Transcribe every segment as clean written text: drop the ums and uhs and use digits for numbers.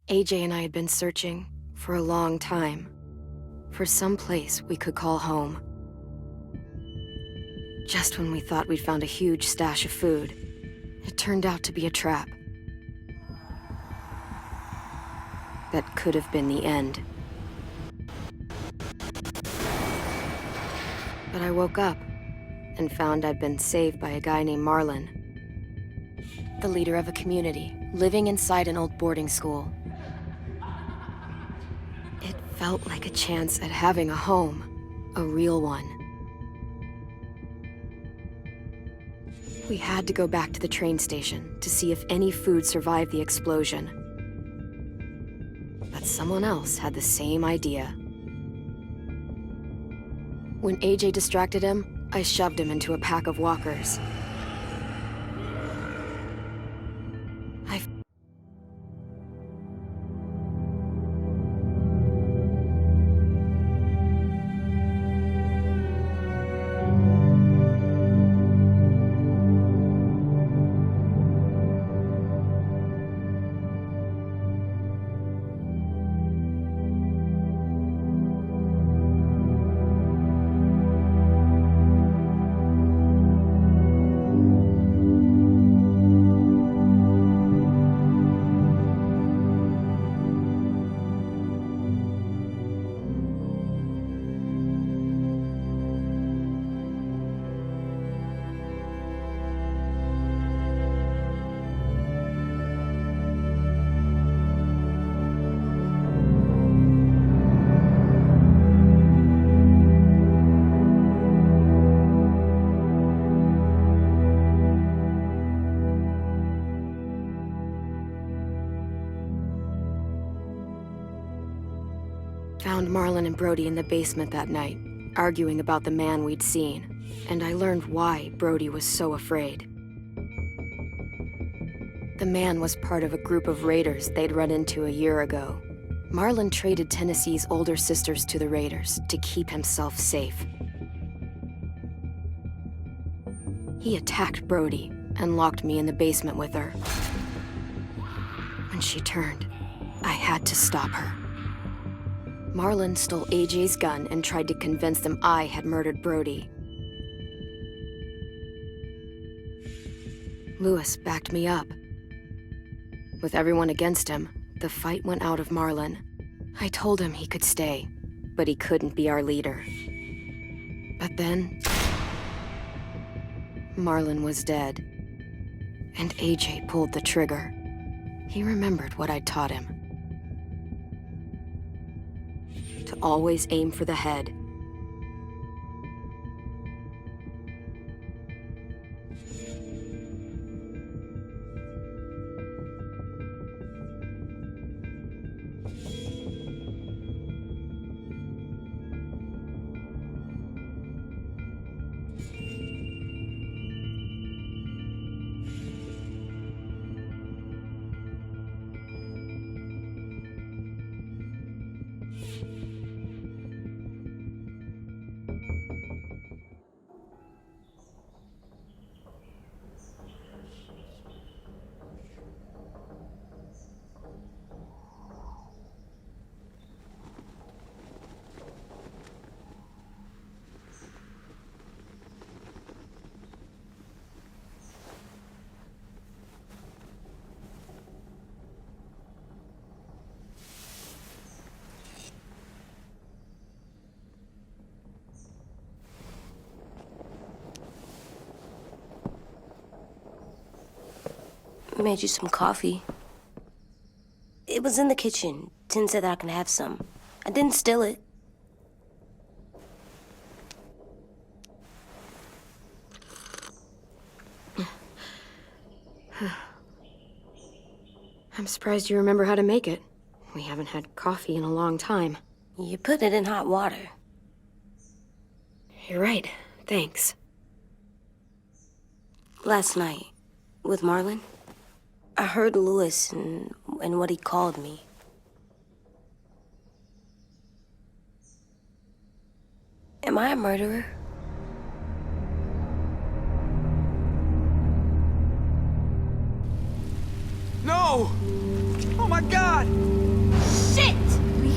AJ and I had been searching for a long time for some place we could call home. Just when we thought we'd found a huge stash of food, it turned out to be a trap. That could have been the end. But I woke up and found I'd been saved by a guy named Marlon, the leader of a community living inside an old boarding school. It felt like a chance at having a home, a real one. We had to go back to the train station to see if any food survived the explosion. But someone else had the same idea. When AJ distracted him, I shoved him into a pack of walkers. Found Marlon and Brody in the basement that night, arguing about the man we'd seen, and I learned why Brody was so afraid. The man was part of a group of raiders they'd run into a year ago. Marlon traded Tennessee's older sisters to the raiders to keep himself safe. He attacked Brody and locked me in the basement with her. When she turned, I had to stop her. Marlon stole AJ's gun and tried to convince them I had murdered Brody. Lewis backed me up. With everyone against him, the fight went out of Marlon. I told him he could stay, but he couldn't be our leader. But then, Marlon was dead, and AJ pulled the trigger. He remembered what I'd taught him. To always aim for the head. I made you some coffee. It was in the kitchen. Tin said that I can have some. I didn't steal it. I'm surprised you remember how to make it. We haven't had coffee in a long time. You put it in hot water. You're right. Thanks. Last night, with Marlon, I heard Lewis and what he called me. Am I a murderer? No! Oh my God!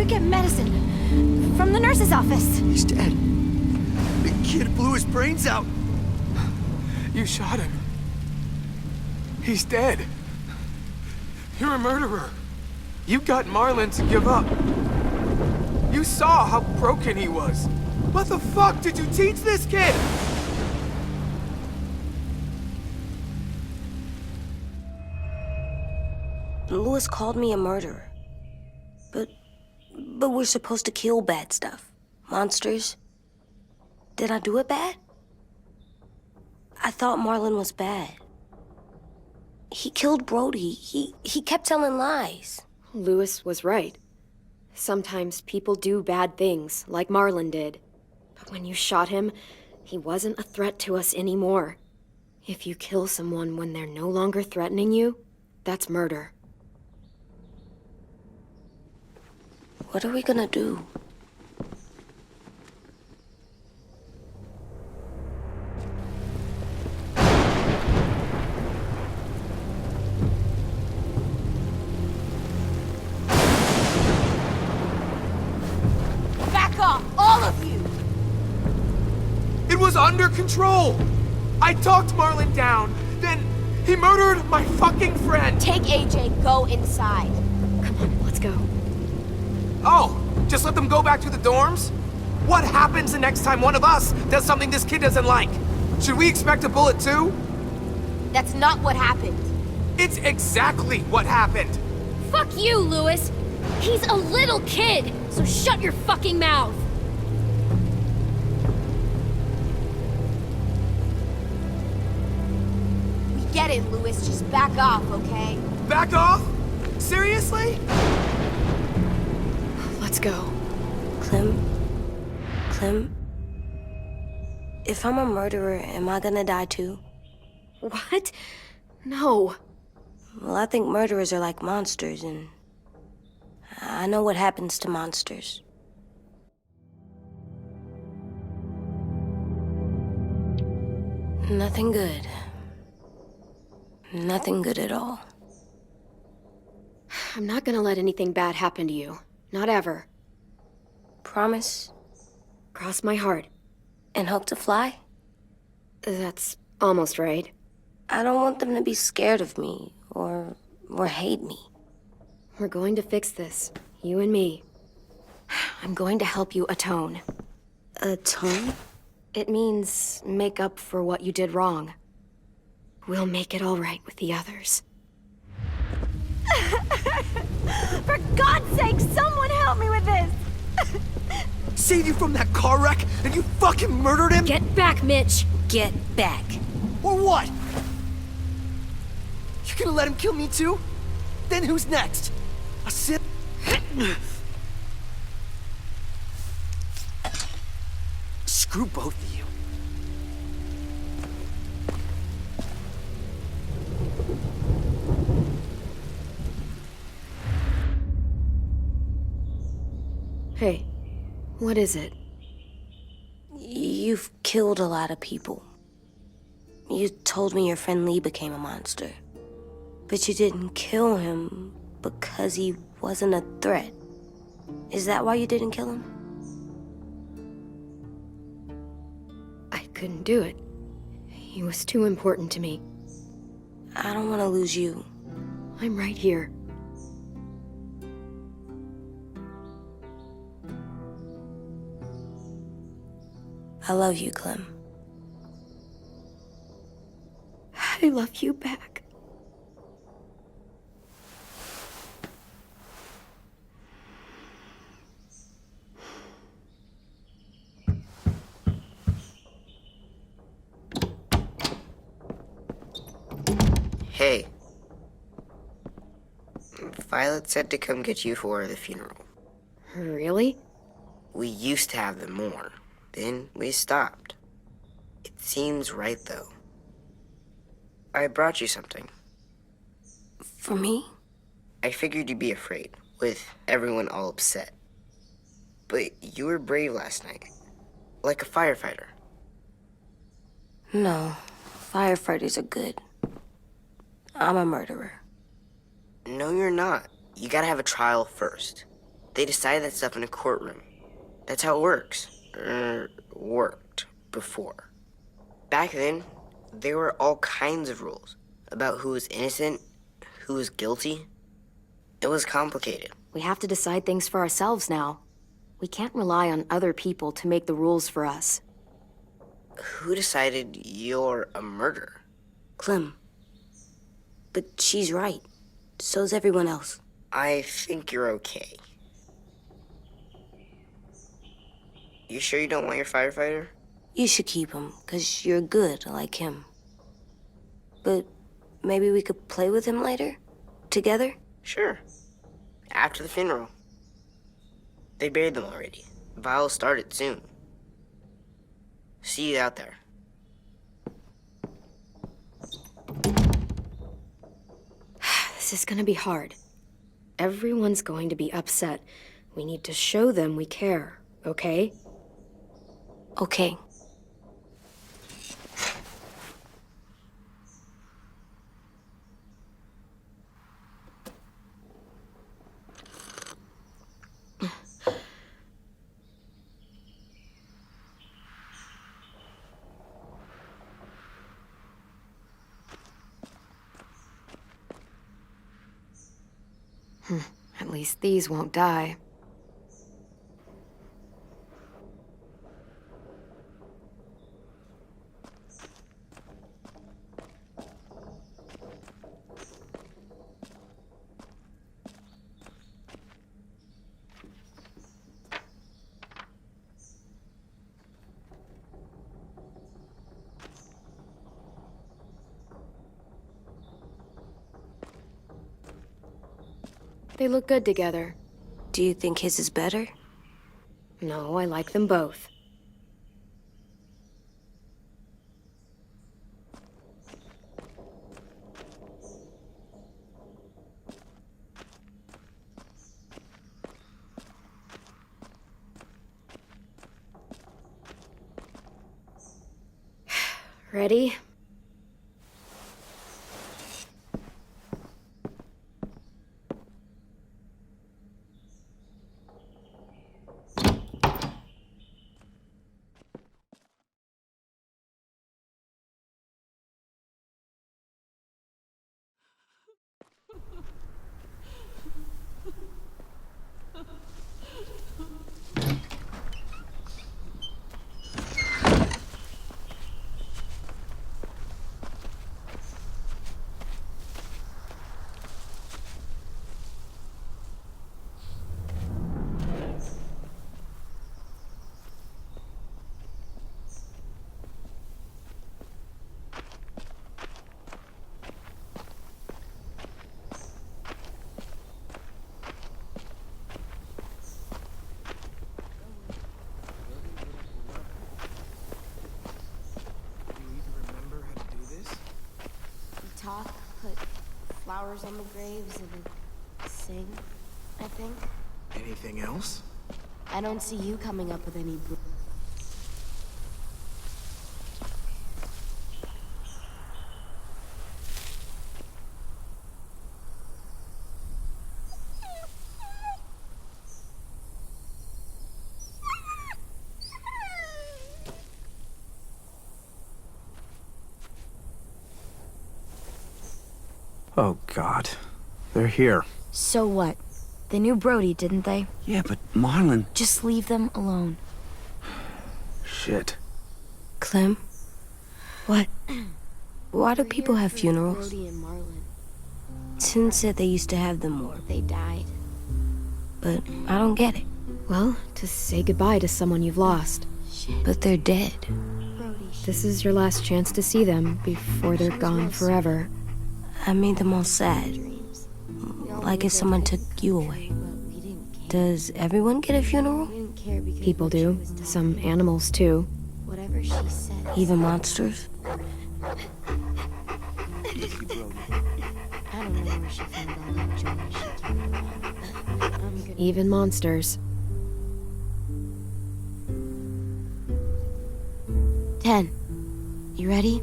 could get medicine from the nurse's office. He's dead. The kid blew his brains out. You shot him. He's dead. You're a murderer. You got Marlon to give up. You saw how broken he was. What the fuck did you teach this kid? Lewis called me a murderer. But we're supposed to kill bad stuff. Monsters. Did I do it bad? I thought Marlon was bad. He killed Brody. He kept telling lies. Lewis was right. Sometimes people do bad things, like Marlon did. But when you shot him, he wasn't a threat to us anymore. If you kill someone when they're no longer threatening you, that's murder. What are we gonna do? Back off, all of you! It was under control. I talked Marlon down. Then he murdered my fucking friend. Take AJ, go inside. Come on, let's go. Oh, just let them go back to the dorms? What happens the next time one of us does something this kid doesn't like? Should we expect a bullet too? That's not what happened. It's exactly what happened. Fuck you, Lewis. He's a little kid, so shut your fucking mouth. We get it, Lewis. Just back off, okay? Back off? Seriously? Let's go. Clem, if I'm a murderer, am I gonna die too? What? No. Well, I think murderers are like monsters, and I know what happens to monsters. Nothing good. Nothing good at all. I'm not gonna let anything bad happen to you. Not ever. Promise? Cross my heart. And hope to fly? That's almost right. I don't want them to be scared of me, or hate me. We're going to fix this. You and me. I'm going to help you atone. Atone? It means make up for what you did wrong. We'll make it all right with the others. For God's sake, someone help me with this! Saved you from that car wreck, and you fucking murdered him? Get back, Mitch! Get back. Or what? You gonna let him kill me too? Then who's next? A sip? Screw both of you. Hey, what is it? You've killed a lot of people. You told me your friend Lee became a monster. But you didn't kill him because he wasn't a threat. Is that why you didn't kill him? I couldn't do it. He was too important to me. I don't want to lose you. I'm right here. I love you, Clem. I love you back. Hey. Violet said to come get you for the funeral. Really? We used to have them more. Then we stopped. It seems right, though. I brought you something. For me? I figured you'd be afraid, with everyone all upset. But you were brave last night. Like a firefighter. No. Firefighters are good. I'm a murderer. No, you're not. You gotta have a trial first. They decide that stuff in a courtroom. That's how it works. Worked before. Back then, there were all kinds of rules about who was innocent, who was guilty. It was complicated. We have to decide things for ourselves now. We can't rely on other people to make the rules for us. Who decided you're a murderer? Clem. But she's right. So's everyone else. I think you're okay. You sure you don't want your firefighter? You should keep him, 'cause you're good like him. But maybe we could play with him later? Together? Sure. After the funeral. They buried them already. Vi'll start it soon. See you out there. This is gonna be hard. Everyone's going to be upset. We need to show them we care, okay? Okay. At least these won't die. They look good together. Do you think his is better? No, I like them both. Ready? Talk, put flowers on the graves, and sing, I think. Anything else? I don't see you coming up with any... Oh, God. They're here. So what? They knew Brody, didn't they? Yeah, but Marlon... Just leave them alone. Shit. Clem? What? Why do people have funerals? Brody and Marlon. Tin said they used to have them more. They died. But I don't get it. Well, to say goodbye to someone you've lost. But they're dead. This is your last chance to see them before they're gone forever. I made them all sad. Like if someone took you away. Does everyone get a funeral? People do. Some animals, too. Whatever she said. Even monsters? I don't know where she found all that joy she talked about. I'm gonna... Even monsters. 10. You ready?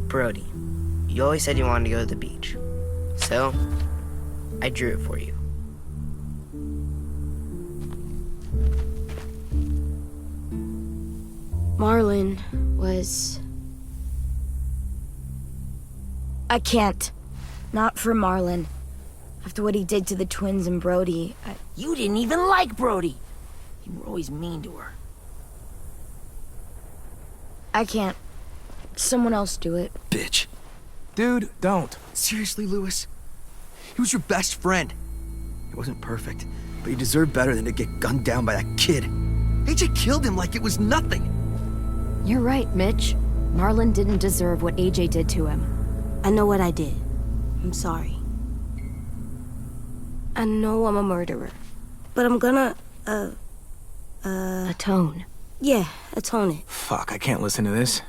Brody, You always said you wanted to go to the beach. So, I drew it for you. Marlon was... I can't. Not for Marlon. After what he did to the twins and Brody, You didn't even like Brody. You were always mean to her. I can't. Someone else do it. Bitch. Dude, don't. Seriously, Lewis? He was your best friend. He wasn't perfect, but he deserved better than to get gunned down by that kid. AJ killed him like it was nothing. You're right, Mitch. Marlon didn't deserve what AJ did to him. I know what I did. I'm sorry. I know I'm a murderer. But I'm gonna, Atone. yeah, atone it. Fuck, I can't listen to this.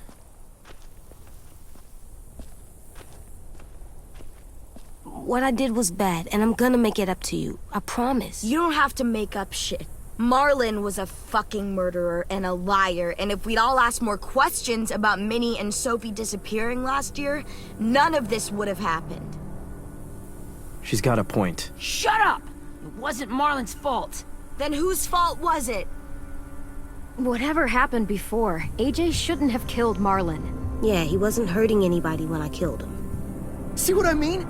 What I did was bad, and I'm gonna make it up to you. I promise. You don't have to make up shit. Marlon was a fucking murderer and a liar, and if we'd all asked more questions about Minnie and Sophie disappearing last year, none of this would have happened. She's got a point. Shut up! It wasn't Marlon's fault. Then whose fault was it? Whatever happened before, AJ shouldn't have killed Marlon. Yeah, he wasn't hurting anybody when I killed him. See what I mean?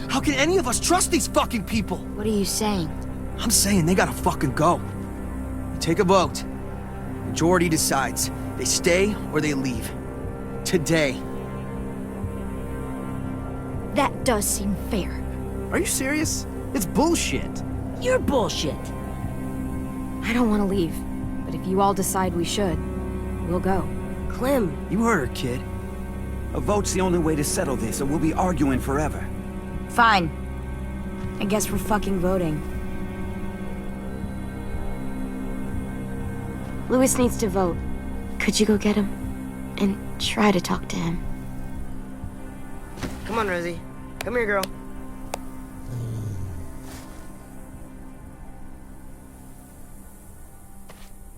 How can any of us trust these fucking people? What are you saying? I'm saying they gotta fucking go. You take a vote. Majority decides. They stay or they leave. Today. That does seem fair. Are you serious? It's bullshit. You're bullshit. I don't want to leave, but if you all decide we should, we'll go. Clem, You heard her, kid. A vote's the only way to settle this, or we'll be arguing forever. Fine. I guess we're fucking voting. Lewis needs to vote. Could you go get him? And try to talk to him. Come on, Rosie. Come here, girl.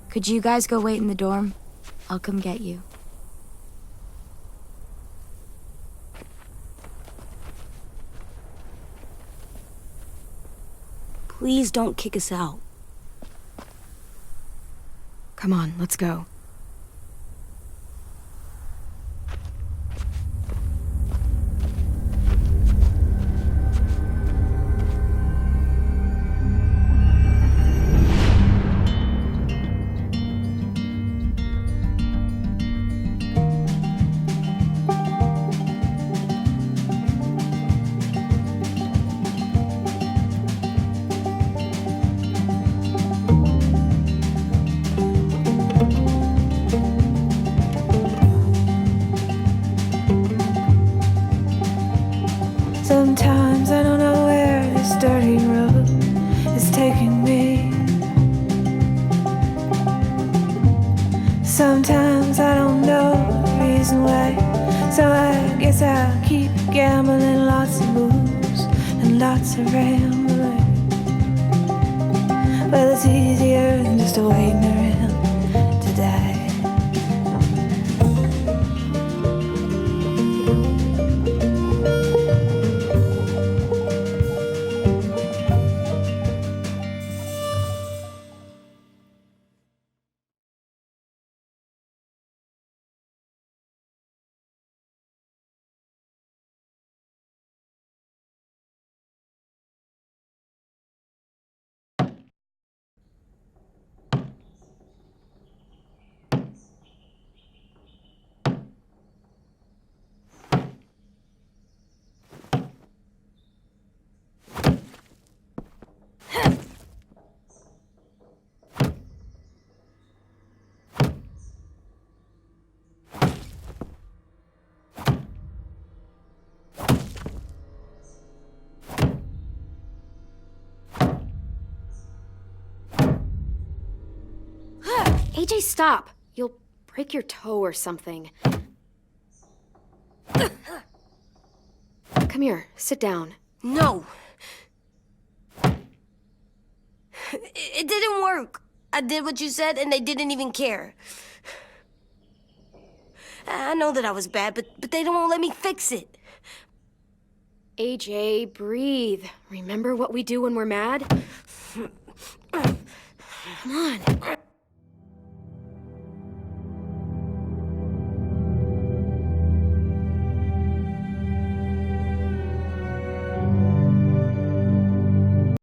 Could you guys go wait in the dorm? I'll come get you. Please don't kick us out. Come on, let's go. Sometimes I don't know where this dirty road is taking me. Sometimes I don't know the reason why, so I guess I'll keep gambling, lots of moves and lots of rambling. Well, it's easier than just waiting around to die. AJ, stop! You'll break your toe or something. Come here, sit down. No. It didn't work. I did what you said, and they didn't even care. I know that I was bad, but they don't let me fix it. AJ, breathe. Remember what we do when we're mad? Come on.